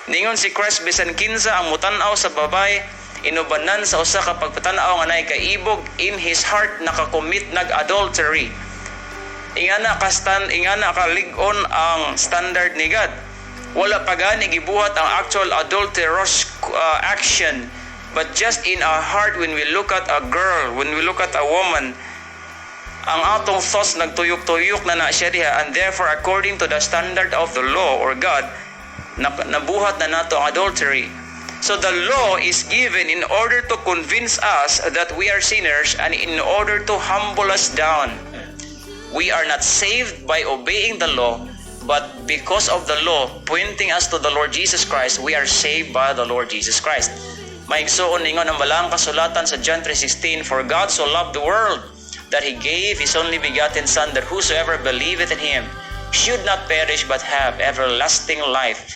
Ningon si Christ bisan kinsa ang mutanaw sa babay, inubanan sa usa ka pagpatanaw nga nay kaibog, in his heart nakakommit nag-adultery. Ingana kalig-on ang standard ni God. Wala pa gani gibuhat ang actual adulterous action, but just in our heart when we look at a girl, when we look at a woman, ang atong thoughts nagtuyok-tuyok na siya diha, and therefore according to the standard of the law or God, nabuhat na nato ang adultery. So the law is given in order to convince us that we are sinners and in order to humble us down. We are not saved by obeying the law, but because of the law pointing us to the Lord Jesus Christ, we are saved by the Lord Jesus Christ. Maigsuon ningon ang balang kasulatan sa John 3:16, for God so loved the world that He gave His only begotten Son, that whosoever believeth in Him should not perish but have everlasting life.